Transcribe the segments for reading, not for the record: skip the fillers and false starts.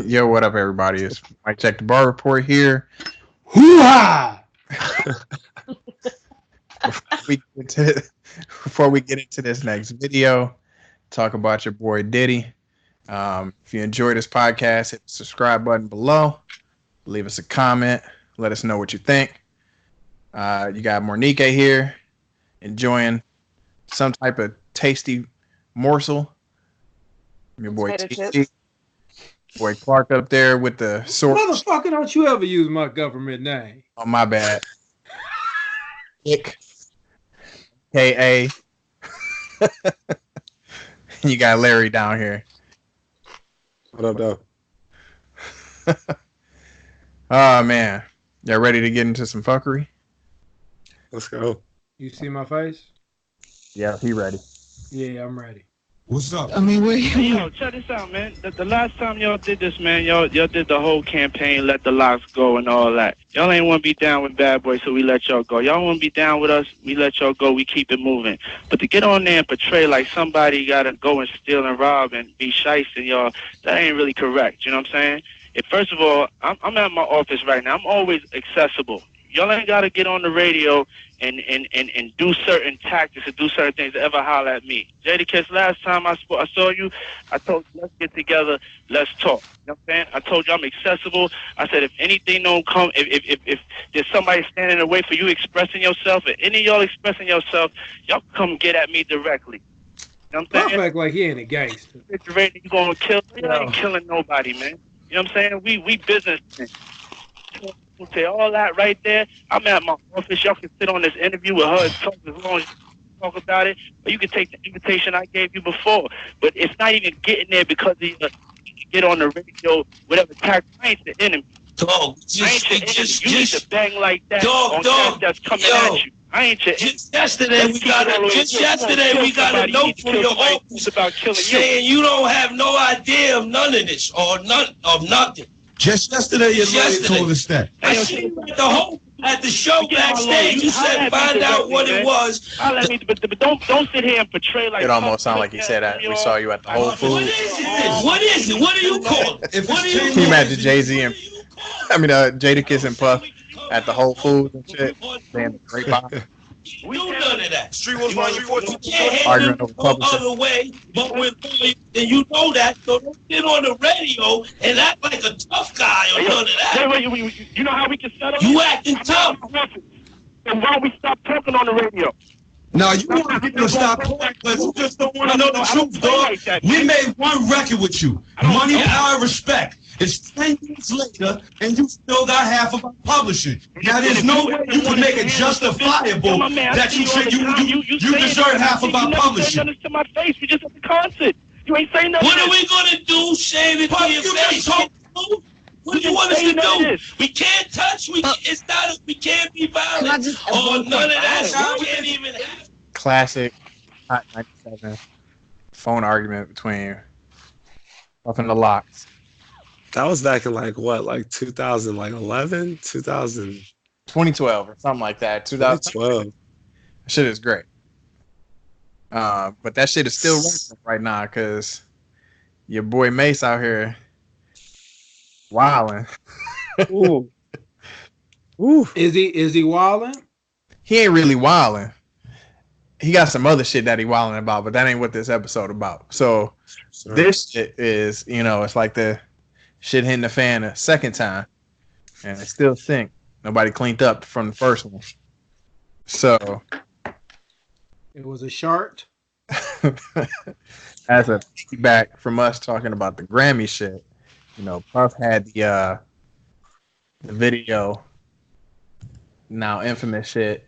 Yo, what up, everybody? It's Mike Check the Bar Report here. Hoo-ha! We get to, before we get into this next video, talk about your boy Diddy. If you enjoy this podcast, hit the subscribe button below. Leave us a comment. Let us know what you think. You got Mornike here, enjoying some type of tasty morsel. Your boy TG. Boy Clark up there with the sword. Motherfucker, don't you ever use my government name. Oh, my bad. Nick. K.A. You got Larry down here. What up, though? Oh, man. Y'all ready to get into some fuckery? Let's go. You see my face? Yeah, he ready. Yeah, I'm ready. What's up? Hey, yo, check this out, man. The last time y'all did this, man, y'all did the whole campaign, let the locks go and all that. Y'all ain't want to be down with Bad Boy, so we let y'all go. Y'all want to be down with us, we let y'all go, we keep it moving. But to get on there and portray like somebody got to go and steal and rob and be shysting, y'all, that ain't really correct. You know what I'm saying? First of all, I'm at my office right now. I'm always accessible. Y'all ain't got to get on the radio and do certain tactics and do certain things to ever holler at me. Jadakiss, last time I saw you, I told you, let's get together, let's talk. You know what I'm saying? I told you I'm accessible. I said if anything don't come, if there's somebody standing in the way for you expressing yourself, or any of y'all expressing yourself, y'all come get at me directly. You know what I'm saying? Act like he ain't a gangster. You gonna kill? You ain't killing nobody, man. You know what I'm saying? We businessmen. We'll say all that right there. I'm at my office. Y'all can sit on this interview with her and talk as long as you talk about it. Or you can take the invitation I gave you before. But it's not even getting there because you get on the radio, whatever tactic. I ain't the enemy. Dog, I ain't your enemy. You need to bang like that on that that's coming at you. I ain't your enemy. Just yesterday we got a note from your office about killing saying you don't have no idea of none of this or none of nothing. Just yesterday, your lawyer told us that. I seen you at the show backstage. You said find out what it was. But don't sit here and portray like it almost sounded like he said that. We saw you at the Whole Foods. What is it? What is it? What do you call it? What do you came at the Jay-Z and Jadakiss and Puff at the Whole Foods and shit. Saying the great box. We do none of that. Street was running for you can't handle it no other way, but with and you know that, so don't get on the radio and act like a tough guy or none of that. You know how we can settle? You acting tough. And why don't we stop talking on the radio? No, you want people to stop talking because you just don't want to know the truth, dog. We made one record with you. Money, Power, Respect. It's 10 years later, and you still got half of our publishing. Now, there's no way you can make it justifiable that you say you deserve half of our publishing. You to my face. We just at the concert. You ain't saying nothing. What are we gonna do? Shave it to your face? What do you want us to do? We can't touch. It's not. We can't be violent. None of that. We can't even. Classic Hot 97 phone argument between Puff and the Locks. That was back in like 2011, 2012 or something like that. 2012. Shit is great. But that shit is still running right now because your boy Mace out here wilding. Ooh. Ooh. Is he wilding? He ain't really wilding. He got some other shit that he wilding about, but that ain't what this episode about. So this shit is, it's like the shit hitting the fan a second time, and it still stink. Nobody cleaned up from the first one. So it was a shart. As a feedback from us talking about the Grammy shit, Puff had the video, now infamous shit,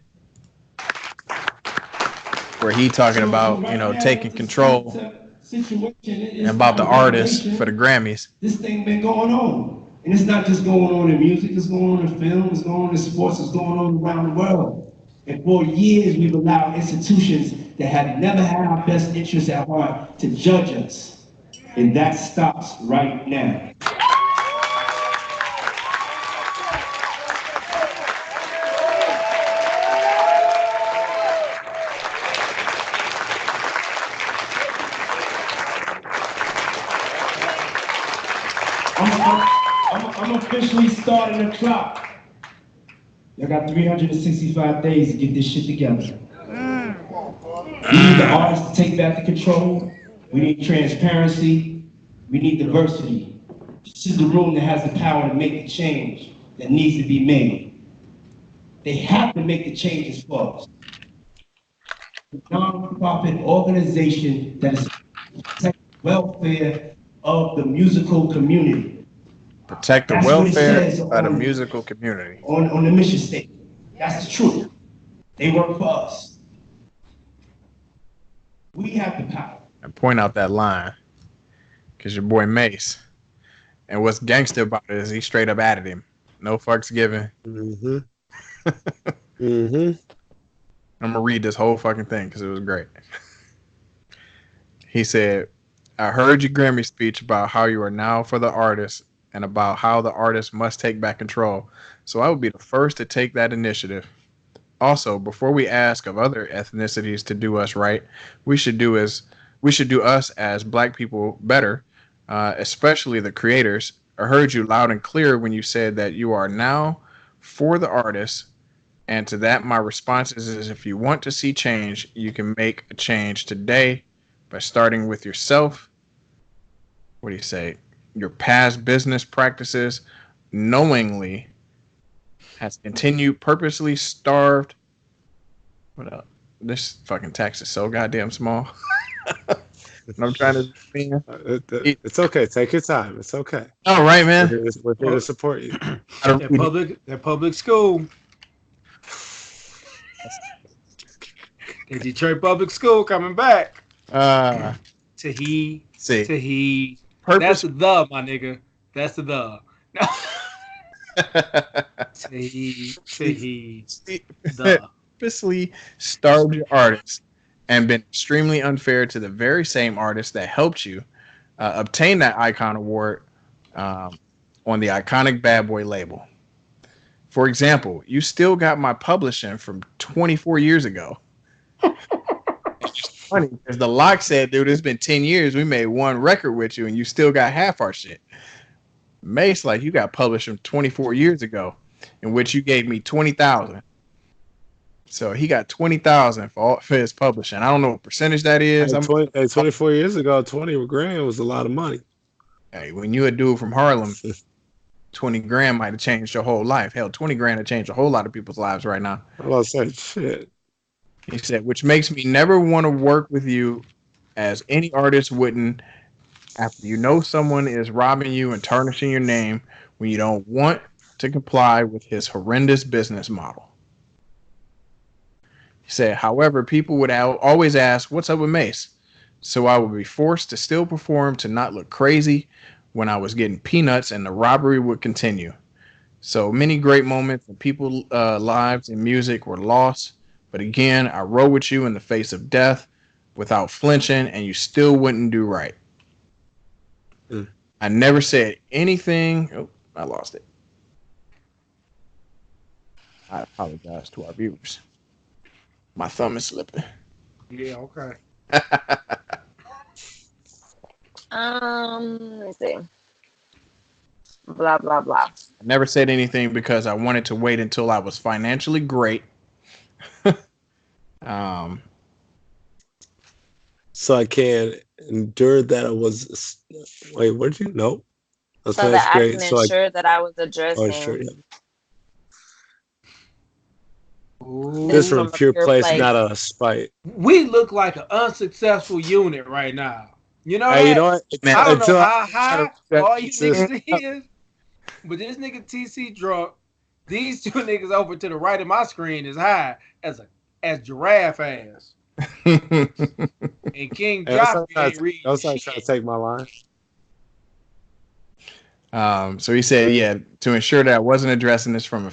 where he talking about taking control and about the artists for the Grammys. This thing been going on. And it's not just going on in music, it's going on in film, it's going on in sports, it's going on around the world. And for years, we've allowed institutions that have never had our best interests at heart to judge us. And that stops right now. I'm officially starting the clock. I got 365 days to get this shit together. We need the artists to take back the control. We need transparency. We need diversity. This is the room that has the power to make the change that needs to be made. They have to make the changes for us. A non-profit organization that is protecting the welfare of the musical community. Protect the welfare of the musical community. On the mission statement. That's the truth. They work for us. We have the power. And point out that line. Because your boy Mace. And what's gangster about it is he straight up added him. No fucks given. Mm-hmm. Mm-hmm. I'm going to read this whole fucking thing because it was great. He said, I heard your Grammy speech about how you are now for the artist and about how the artist must take back control. So I would be the first to take that initiative. Also, before we ask of other ethnicities to do us right, we should do us as black people better, especially the creators. I heard you loud and clear when you said that you are now for the artist. And to that, my response is if you want to see change, you can make a change today by starting with yourself. What do you say? Your past business practices knowingly has continued purposely starved. What else? This fucking text is so goddamn small. I'm trying to. It's okay. Take your time. It's okay. All right, man. We're here to support you. That public school. The Detroit public school coming back. Tahee. That's the, my nigga. That's the. Tahee. The. Purposely starved your artist and been extremely unfair to the very same artist that helped you obtain that icon award on the iconic Bad Boy label. For example, you still got my publishing from 24 years ago. It's funny because the Lock said, dude, it's been 10 years. We made one record with you and you still got half our shit. Mace, like, you got published from 24 years ago, in which you gave me $20,000. So he got $20,000 for his publishing. I don't know what percentage that is. 24 years ago, 20 grand was a lot of money. Hey, when you a dude from Harlem, 20 grand might have changed your whole life. Hell, 20 grand have changed a whole lot of people's lives right now. I was saying, shit. He said, which makes me never want to work with you as any artist wouldn't after you know someone is robbing you and tarnishing your name when you don't want to comply with his horrendous business model. He said, however, people would always ask, what's up with Mace? So I would be forced to still perform to not look crazy when I was getting peanuts and the robbery would continue. So many great moments and people's lives and music were lost. But again, I rode with you in the face of death without flinching and you still wouldn't do right. I never said anything. Oh, I lost it. I apologize to our viewers. My thumb is slipping. Yeah, okay. Let me see. Blah, blah, blah. I never said anything because I wanted to wait until I was financially great. So I can endure that I was. Wait, what did you know? So that I can ensure that I was addressing. Oh, sure, yeah. This from a pure place, not a spite. We look like an unsuccessful unit right now. You know, hey, you know what? Man, I don't know how high all you niggas is, but this nigga TC drunk. These two niggas over to the right of my screen is high as giraffe ass. And King Josh ain't reading. I was trying to take my line. So he said, yeah, to ensure that I wasn't addressing this from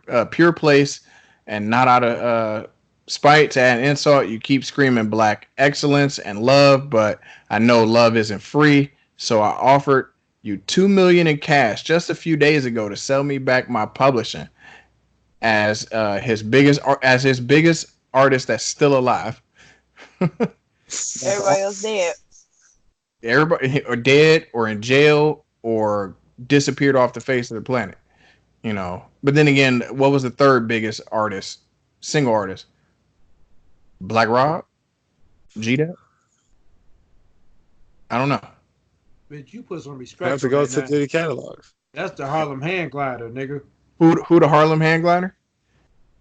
a pure place and not out of spite to add insult, you keep screaming black excellence and love, but I know love isn't free. So I offered you $2 million in cash just a few days ago to sell me back my publishing as his biggest artist that's still alive. Everybody else dead. Everybody or dead or in jail or disappeared off the face of the planet. You know, but then again, what was the third biggest artist, single artist? Black Rob, G-Dep. I don't know. Bitch, you put some I respect. have to go to the catalogs. That's the Harlem Hand Glider, nigga. Who the Harlem Hand Glider?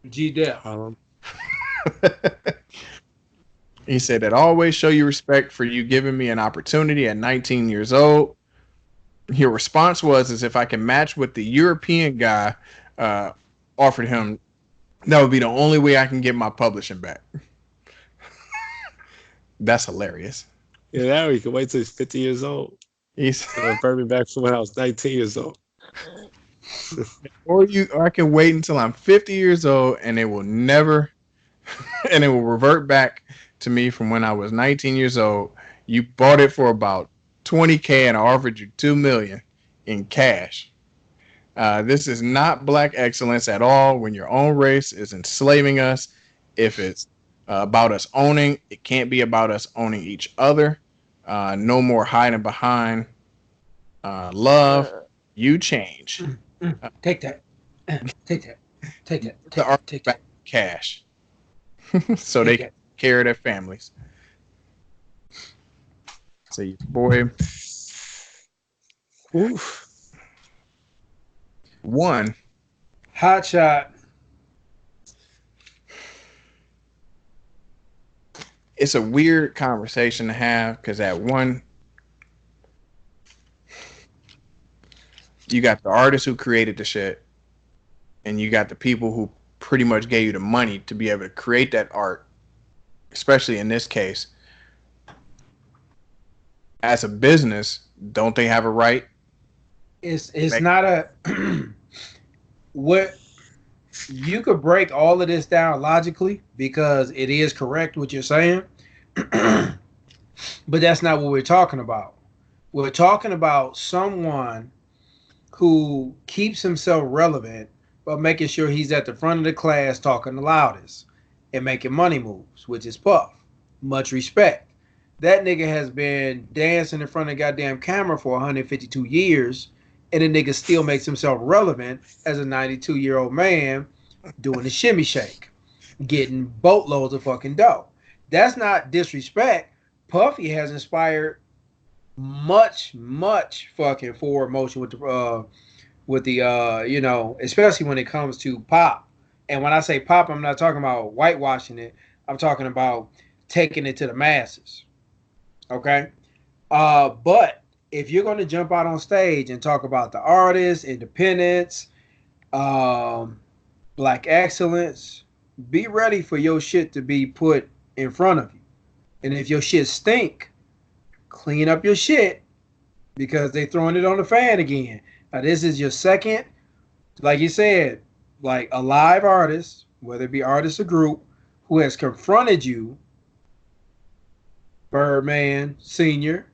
G-Dep. Harlem. He said that always show you respect for you giving me an opportunity at 19 years old. Your response was, "As if I can match what the European guy offered him, that would be the only way I can get my publishing back." That's hilarious. Yeah, now he can wait till he's 50 years old. He's bring me back from when I was 19 years old. or I can wait until I'm 50 years old and it will never, and it will revert back to me from when I was 19 years old. You bought it for about $20,000 and I offered you $2 million in cash. This is not black excellence at all. When your own race is enslaving us, if it's about us owning, it can't be about us owning each other. No more hiding behind love. You change. Take that. Take that. Take that. Take that. Cash. So they can take care of their families. So your boy. Oof. One. Hot shot. It's a weird conversation to have because at one, you got the artist who created the shit, and you got the people who pretty much gave you the money to be able to create that art, especially in this case. As a business, don't they have a right? It's not a what you could break all of this down logically because it is correct what you're saying, but that's not what we're talking about. We're talking about someone who keeps himself relevant but making sure he's at the front of the class talking the loudest and making money moves, which is Puff. Much respect. That nigga has been dancing in front of the goddamn camera for 152 years, and the nigga still makes himself relevant as a 92-year-old man doing the shimmy shake, getting boatloads of fucking dough. That's not disrespect. Puffy has inspired much fucking forward motion with the you know, especially when it comes to pop. And when I say pop, I'm not talking about whitewashing it. I'm talking about taking it to the masses. Okay? But if you're going to jump out on stage and talk about the artists, independence, black excellence, be ready for your shit to be put in front of you. And if your shit stink, clean up your shit because they throwing it on the fan again. Now, this is your second, like you said, like a live artist, whether it be artist or group, who has confronted you, Birdman Sr.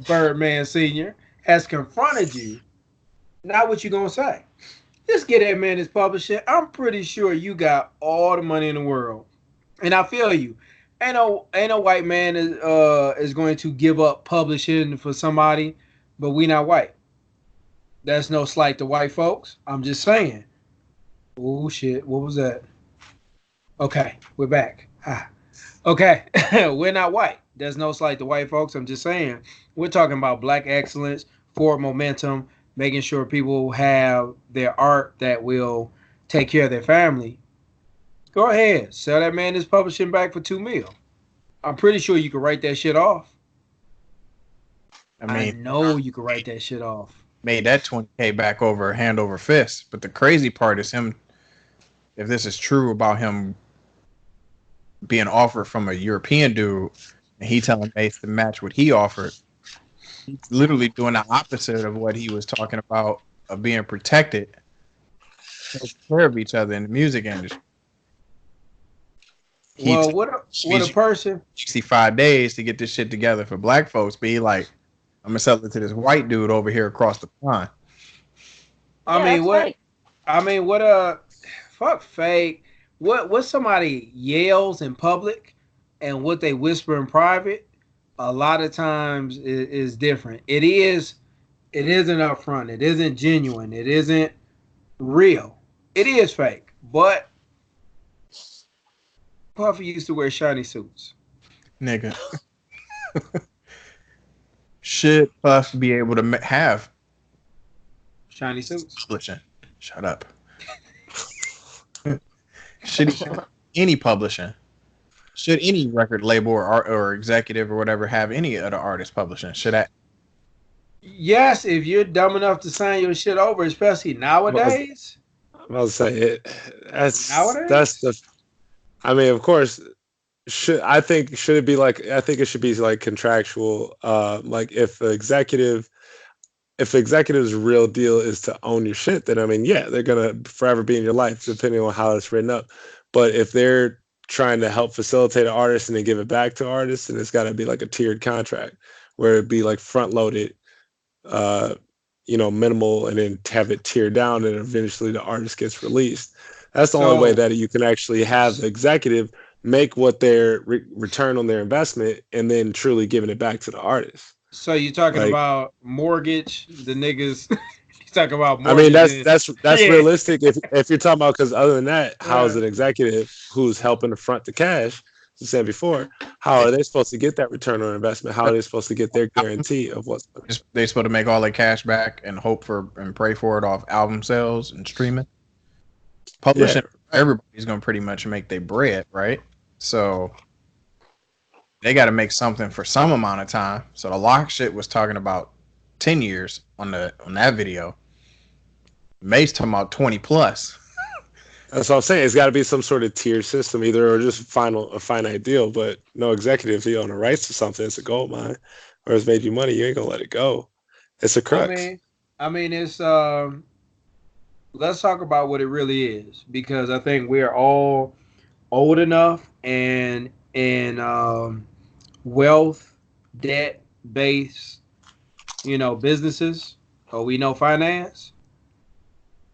Birdman Sr. has confronted you. Now what you gonna say? Just get that man his publishing. I'm pretty sure you got all the money in the world. And I feel you. Ain't no white man is going to give up publishing for somebody, but we not white. That's no slight to white folks. I'm just saying. Oh shit, what was that? Okay, we're back. Okay, we're not white. There's no slight to white folks. I'm just saying. We're talking about black excellence, forward momentum, making sure people have their art that will take care of their family. Go ahead, sell that man his publishing back for $2 million. I'm pretty sure you can write that shit off. I know you can write that shit off. Made that $20,000 back over hand over fist. But the crazy part is him, if this is true about him being offered from a European dude, and he telling Mace to match what he offered, he's literally doing the opposite of what he was talking about of being protected, take care of each other in the music industry. Well, what a person 65 days to get this shit together for black folks, be like, I'm gonna sell it to this white dude over here across the pond. Fuck fake. What somebody yells in public and what they whisper in private a lot of times is different. It isn't upfront. It isn't genuine. It isn't real. It is fake. But Puffy used to wear shiny suits. Nigga. Should Puff be able to have shiny suits? Publishing. Shut up. Should he have any publishing? Should any record label or executive or whatever have any other artist publishing? Should I? Yes, if you're dumb enough to sign your shit over, especially nowadays. I'll say it. That's the. I mean, of course. Should it be like? I think it should be like contractual. Like if executive's real deal is to own your shit, then I mean, yeah, they're gonna forever be in your life, depending on how it's written up. But if they're trying to help facilitate an artist and then give it back to artists, and it's got to be like a tiered contract where it'd be like front loaded, minimal, and then have it tiered down, and eventually the artist gets released. That's the only way that you can actually have the executive make what their return on their investment, and then truly giving it back to the artist. So you're talking about mortgage, the niggas. You talking about mortgage. I mean, that's realistic. If you're talking about, because other than that, how is an executive who's helping to front the cash, as I said before, how are they supposed to get that return on investment? How are they supposed to get their guarantee of what's they supposed to make all their cash back and hope for and pray for it off album sales and streaming? Publishing, everybody's gonna pretty much make their bread, right? So they got to make something for some amount of time. So the Lock shit was talking about 10 years on that video. Mace talking about 20 plus. That's what I'm saying. It's got to be some sort of tier system, either or just a finite deal. But no executive, if you own the rights to something, it's a gold mine, or it's made you money, you ain't gonna let it go. It's a crux. I mean, it's let's talk about what it really is, because I think we're all old enough and wealth, debt based, businesses, or we know finance.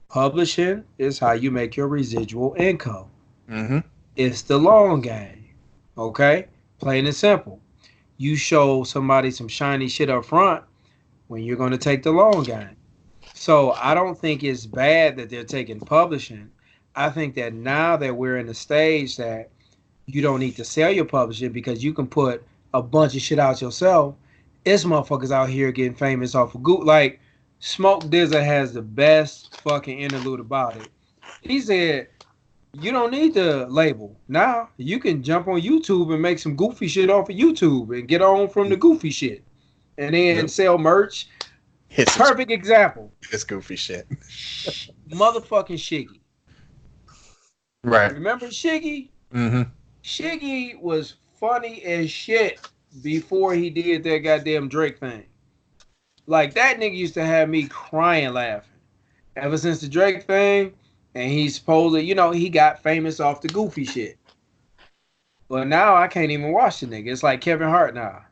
Publishing is how you make your residual income. Mm-hmm. It's the long game. Okay? Plain and simple. You show somebody some shiny shit up front when you're going to take the long game. So I don't think it's bad that they're taking publishing. I think that now that we're in the stage that you don't need to sell your publishing because you can put a bunch of shit out yourself. It's motherfuckers out here getting famous off of Google. Like, Smoke DZA has the best fucking interlude about it. He said, you don't need the label. Now, you can jump on YouTube and make some goofy shit off of YouTube and get on from the goofy shit. And then sell merch. Perfect example. It's goofy shit. Motherfucking Shiggy. Right. Remember Shiggy? Mm-hmm. Shiggy was funny as shit before he did that goddamn Drake thing. Like, that nigga used to have me crying laughing. Ever since the Drake thing, and he's supposedly, he got famous off the goofy shit. But now I can't even watch the nigga. It's like Kevin Hart now.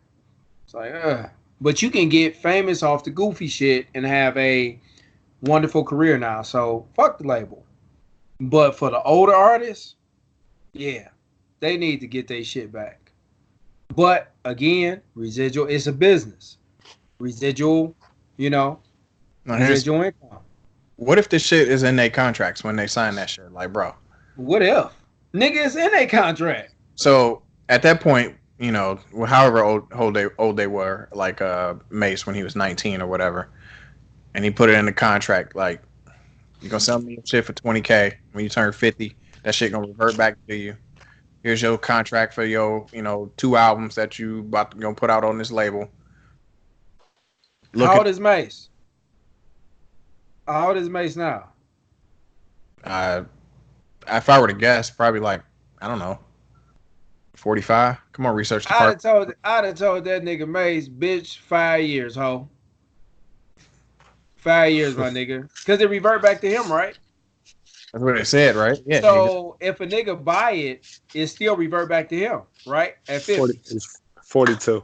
It's like, ugh. But you can get famous off the goofy shit and have a wonderful career now. So, fuck the label. But for the older artists, yeah, they need to get their shit back. But, again, residual is a business. Residual, residual income. What if this shit is in their contracts when they sign that shit? Like, bro. What if? Nigga, it's in a contract. So, at that point, however old they were, like Mace when he was 19 or whatever, and he put it in the contract, like, you're going to sell me your shit for $20K. When you turn 50, that shit going to revert back to you. Here's your contract for your, 2 albums that you about to go put out on this label. How old is Mace? How old is Mace now? If I were to guess, probably like, I don't know, 45. Come on, research department. I'd have told that nigga Mace, bitch, 5 years, ho. 5 years, my nigga. Because it revert back to him, right? That's what it said, right? Yeah. So if a nigga buy it, it still revert back to him, right? At 50. 42.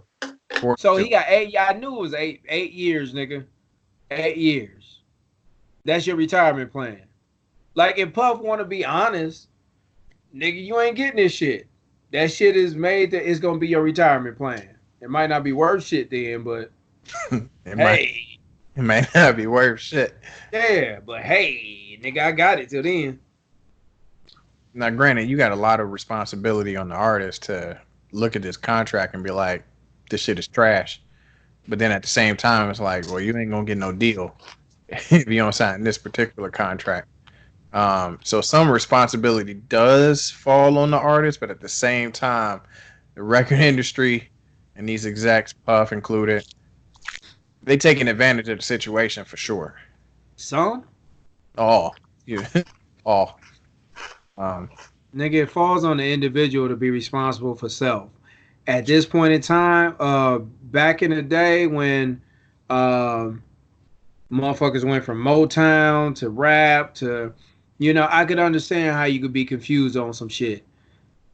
So he got 8. I knew it was 8 years, nigga. 8 years. That's your retirement plan. Like, if Puff want to be honest, nigga, you ain't getting this shit. That shit is made that it's gonna be your retirement plan. It might not be worth shit then, but it might not be worth shit. Yeah, but hey, nigga, I got it till then. Now, granted, you got a lot of responsibility on the artist to look at this contract and be like, this shit is trash. But then at the same time, it's like, well, you ain't gonna get no deal if you don't sign this particular contract. So some responsibility does fall on the artist, but at the same time, the record industry and these execs, Puff included, they taking advantage of the situation for sure. Some? All. Yeah. All. Nigga, it falls on the individual to be responsible for self. At this point in time, back in the day when motherfuckers went from Motown to rap to, I could understand how you could be confused on some shit.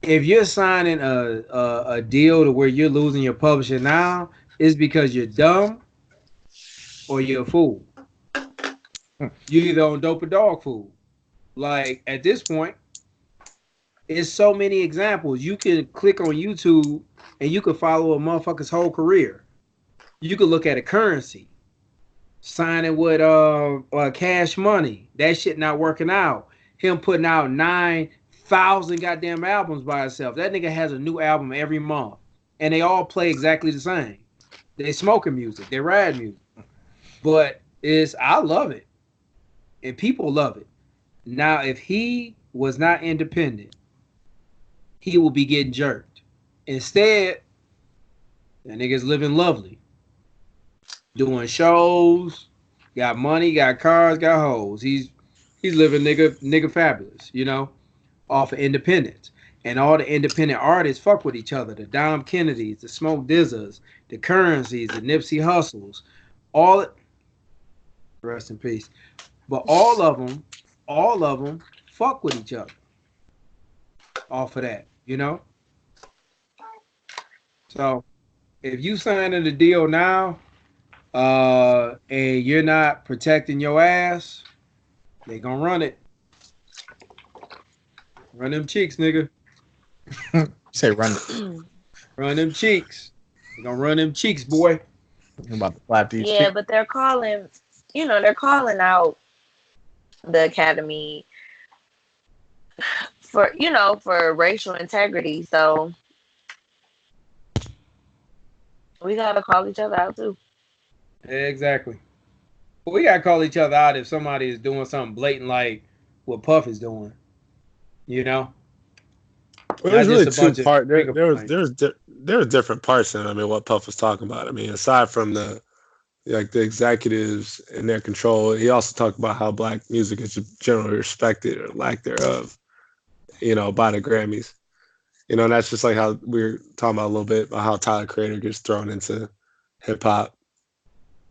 If you're signing a deal to where you're losing your publisher now, it's because you're dumb or you're a fool. You either on dope or dog food. Like, at this point, it's so many examples. You can click on YouTube and you can follow a motherfucker's whole career. You could look at a Currency signing with Cash Money. That shit not working out. Him putting out 9,000 goddamn albums by himself. That nigga has a new album every month, and they all play exactly the same. They smoking music, they ride music, but I love it, and people love it. Now, if he was not independent, he will be getting jerked. Instead, that nigga's living lovely, doing shows, got money, got cars, got hoes. He's living nigga fabulous, off of independence. And all the independent artists fuck with each other. The Dom Kennedys, the Smoke Dizzas, the Currencies, the Nipsey Hussles, rest in peace. But all of them fuck with each other off of that, So if you signing the deal now, and you're not protecting your ass, they gonna run it. Run them cheeks, nigga. Say run it. Run them cheeks. They gonna run them cheeks, boy. I'm about to slap these cheeks. But they're calling out the Academy for racial integrity. So we gotta call each other out too. Exactly. We gotta call each other out if somebody is doing something blatant like what Puff is doing. Well, there's really two parts. There was different parts in what Puff was talking about. Aside from the executives and their control, he also talked about how black music is generally respected or lack thereof, by the Grammys. And that's just like how we were talking about a little bit about how Tyler Creator gets thrown into hip hop.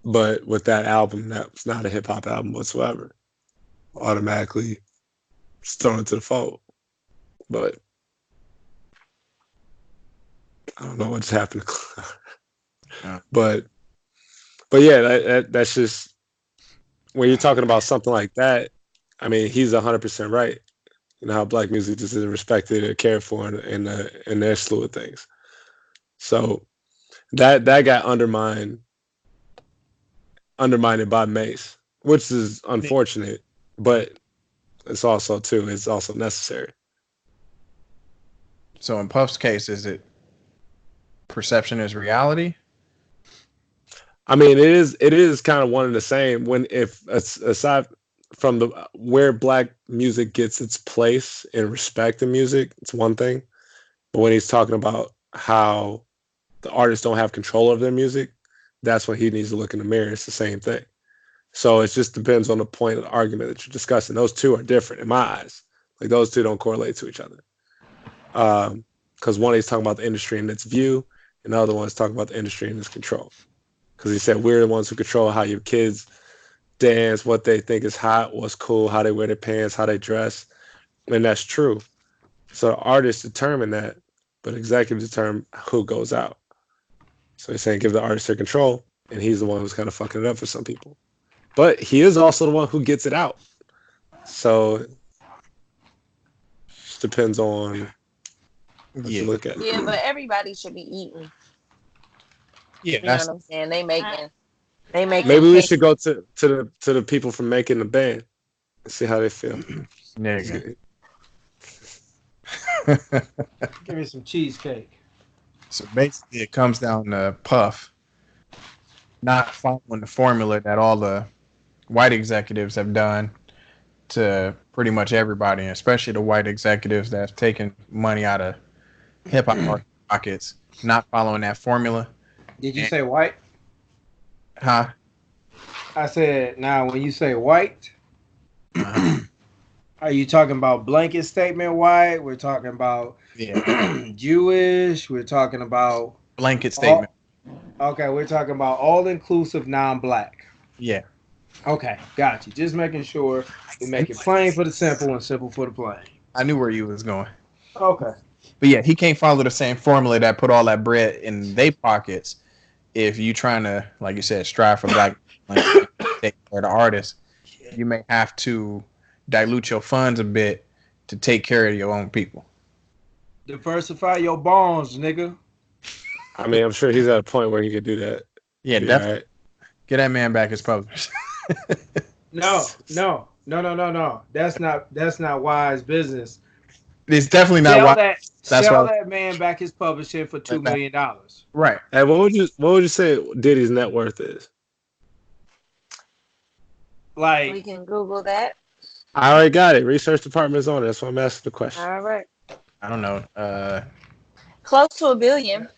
But with that album, that was not a hip hop album whatsoever. Automatically thrown into the fold. But I don't know what just happened. But yeah, that's just when you're talking about something like that. He's 100% right. How black music just isn't respected or cared for in their slew of things. So that got undermined by Mase, which is unfortunate, but it's also necessary. So in Puff's case, is it perception is reality? It is kind of one and the same. If aside from where black music gets its place and respect in music, it's one thing. But when he's talking about how the artists don't have control of their music, that's when he needs to look in the mirror. It's the same thing. So it just depends on the point of the argument that you're discussing. Those two are different in my eyes. Like, those two don't correlate to each other. Because one is talking about the industry and its view, and the other one is talking about the industry and its control. Because he said we're the ones who control how your kids dance, what they think is hot, what's cool, how they wear their pants, how they dress. And that's true. So the artists determine that, but executives determine who goes out. So he's saying give the artist their control, and he's the one who's kind of fucking it up for some people. But he is also the one who gets it out. So it just depends on what you look at. Yeah, but everybody should be eating. Yeah, you know what I'm saying? They making. Maybe we should go to the people from making the band and see how they feel. Nigga. Give me some cheesecake. So basically, it comes down to Puff not following the formula that all the white executives have done to pretty much everybody, especially the white executives that have taken money out of hip hop pockets, not following that formula. Did you say white? Huh? I said, now when you say white, are you talking about blanket statement white? We're talking about Jewish. We're talking about blanket statement. Okay, we're talking about all-inclusive non-black. Yeah. Okay, got you. Just making sure we make it plain for the simple and simple for the plain. I knew where you was going. Okay. But yeah, he can't follow the same formula that put all that bread in their pockets. If you trying to, like you said, strive for black, take care of the artist, you may have to dilute your funds a bit to take care of your own people. Diversify your bonds, nigga. I mean, I'm sure he's at a point where he could do that. Yeah, definitely. Right. Get that man back his publishers. No. That's not wise business. It's definitely not wise. Sell that man back his publishing for $2 million. Right. Hey, what would you say Diddy's net worth is? Like, we can Google that. I already got it. Research department's on it. That's why I'm asking the question. All right. I don't know. Close to $1 billion.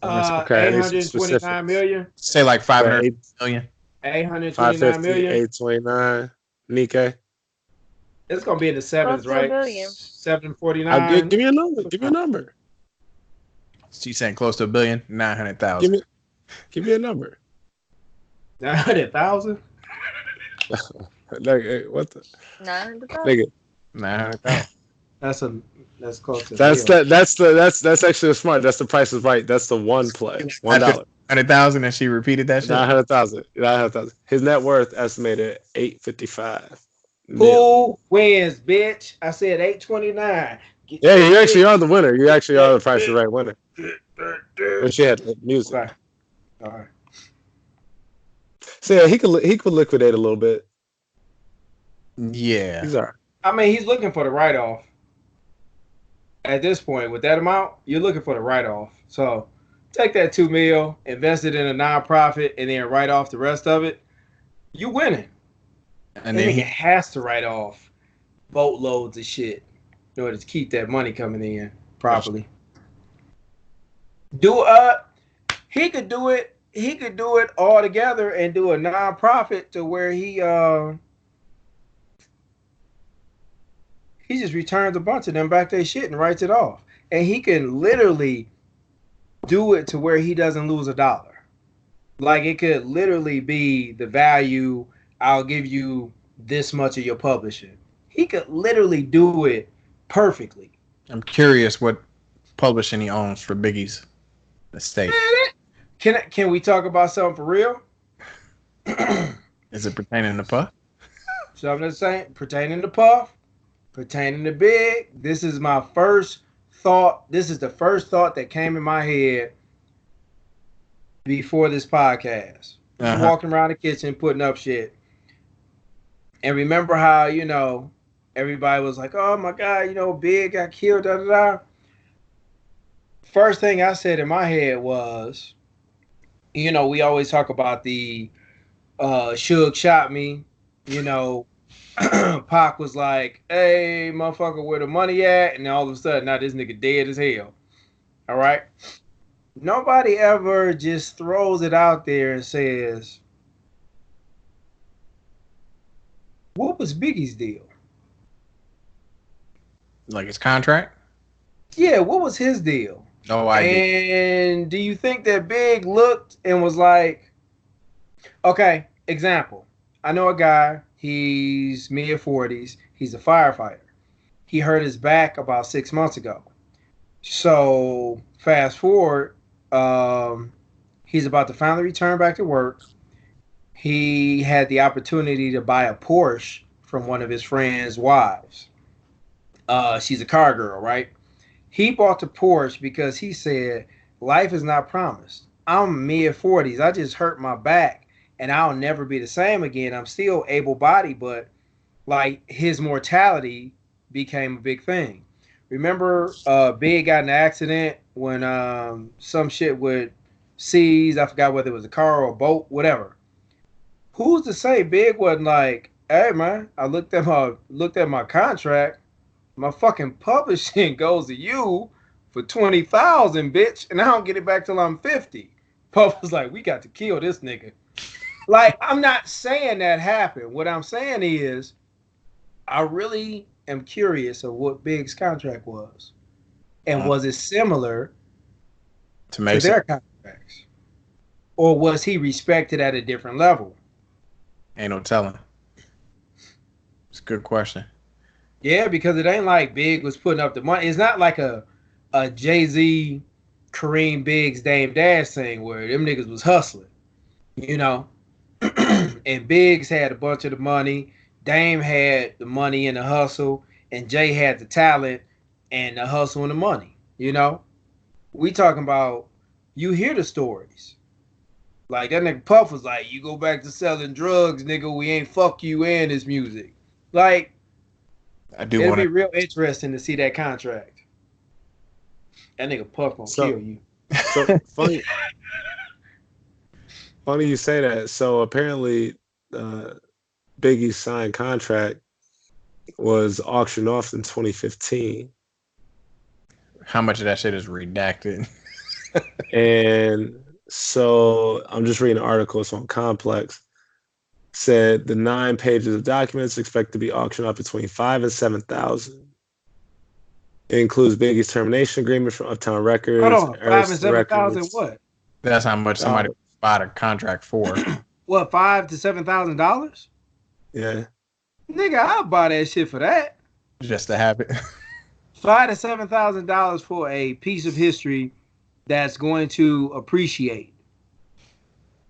829 million. Say like 500 million. 829 million. 829. Nikkei. It's gonna be in the sevens, right? 749. Give me a number. Give me a number. She's saying close to $1 billion. 900,000. Give me a number. 900,000. Like, what the? 900,000. 900,000. That's close to. That's actually smart. That's the Price is Right. That's the one play. $1. 900,000, and she repeated that shit. 900,000. 900,000. His net worth estimated at 855. Who wins, bitch? I said 829. Yeah, you actually are the winner. You actually are the Price is Right winner. When she had music. All right. So yeah, he could liquidate a little bit. Yeah. He's all right. I mean, he's looking for the write-off. At this point, with that amount, you're looking for the write-off. So take that $2 million, invest it in a nonprofit, and then write off the rest of it. You winning. And then he has to write off boatloads of shit in order to keep that money coming in properly. He could do it. He could do it all together and do a nonprofit to where he just returns a bunch of them back their shit and writes it off. And he can literally do it to where he doesn't lose a dollar. Like, it could literally be the value, I'll give you this much of your publishing. He could literally do it perfectly. I'm curious what publishing he owns for Biggie's estate. Can we talk about something for real? Is it pertaining to Puff? Something that's saying pertaining to Puff, pertaining to Big. This is my first thought. This is the first thought that came in my head before this podcast. Walking around the kitchen, putting up shit. And remember how, everybody was like, oh my God, Big got killed, da da da. First thing I said in my head was, we always talk about the Suge shot me, Pac was like, hey, motherfucker, where the money at? And all of a sudden, now this nigga dead as hell. All right? Nobody ever just throws it out there and says, what was Biggie's deal? Like his contract? Yeah, what was his deal? No idea. And do you think that Big looked and was like, okay, example. I know a guy, he's mid-40s, he's a firefighter. He hurt his back about 6 months ago. So fast forward, he's about to finally return back to work. He had the opportunity to buy a Porsche from one of his friend's wives. She's a car girl, right? He bought the Porsche because he said, life is not promised. I'm mid-40s. I just hurt my back, and I'll never be the same again. I'm still able-bodied, but like his mortality became a big thing. Remember, Big got in an accident when some shit with seas. I forgot whether it was a car or a boat, whatever. Who's to say Big wasn't like, hey man, I looked at my contract. My fucking publishing goes to you for 20,000, bitch, and I don't get it back till I'm 50. Puff was like, we got to kill this nigga. Like, I'm not saying that happened. What I'm saying is, I really am curious of what Big's contract was, and was it similar to their contracts, or was he respected at a different level? Ain't no telling. It's a good question. Yeah, because it ain't like Big was putting up the money. It's not like a Jay-Z, Kareem, Biggs, Dame Dash thing where them niggas was hustling, you know. And Biggs had a bunch of the money. Dame had the money and the hustle, and Jay had the talent and the hustle and the money, you know. We talking about, you hear the stories. Like that nigga Puff was like, you go back to selling drugs, nigga, we ain't fuck you and this music. Like, it'd be real interesting to see that contract. That nigga Puff gonna kill you. So funny. Funny you say that. So apparently, Biggie's signed contract was auctioned off in 2015. How much of that shit is redacted? And so I'm just reading an article. It's on Complex. Said the 9 pages of documents expect to be auctioned off between 5,000 and 7,000. It includes Biggie's termination agreement from Uptown Records. Hold on, 5,000 and 7,000 what? That's how much somebody bought a contract for. What, $5,000 to $7,000? Yeah. Nigga, I'll buy that shit for that. Just to have it. $5,000 to $7,000 for a piece of history that's going to appreciate.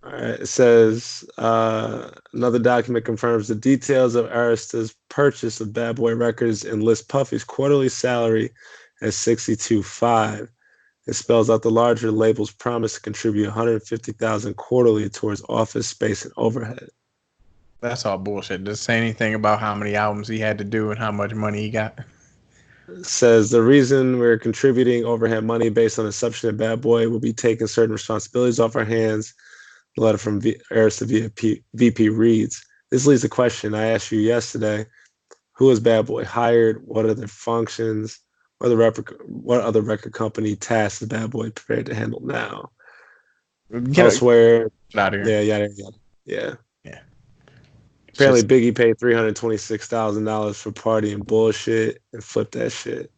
All right. It says another document confirms the details of Arista's purchase of Bad Boy Records and lists Puffy's quarterly salary at $62,500. It spells out the larger label's promise to contribute $150,000 quarterly towards office space and overhead. That's all bullshit. Does it say anything about how many albums he had to do and how much money he got? It says the reason we're contributing overhead money based on the assumption that Bad Boy will be taking certain responsibilities off our hands. The letter from Arista VP reads, this leads to the question I asked you yesterday. Who is Bad Boy hired? What are their functions? What other record company tasks is Bad Boy prepared to handle now? Elsewhere. Yeah. Apparently, Biggie paid $326,000 for party and bullshit and flipped that shit.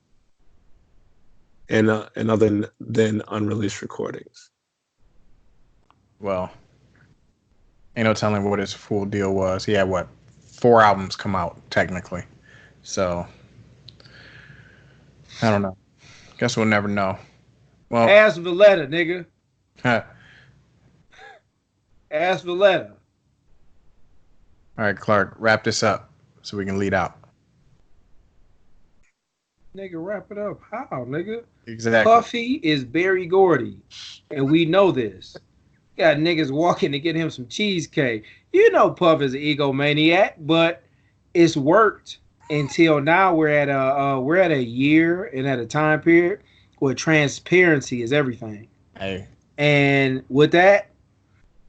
And other than unreleased recordings. Well, ain't no telling what his full deal was. He had 4 albums come out technically. So I don't know. Guess we'll never know. Well, ask Valletta, nigga. Ask Valletta. All right, Clark, wrap this up so we can lead out. Nigga, wrap it up. How, nigga? Exactly. Puffy is Berry Gordy, and we know this. Got niggas walking to get him some cheesecake. You know Puff is an egomaniac, but it's worked until now. We're at a year and at a time period where transparency is everything. Hey. And with that,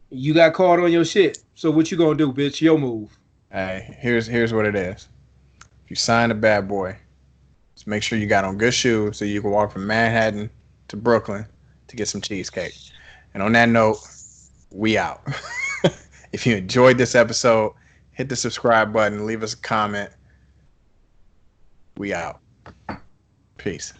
you got caught on your shit. So what you gonna do, bitch? Your move. Hey, here's what it is. If you sign a Bad Boy, just make sure you got on good shoes so you can walk from Manhattan to Brooklyn to get some cheesecake. And on that note, we out. If you enjoyed this episode, hit the subscribe button, leave us a comment. We out. Peace.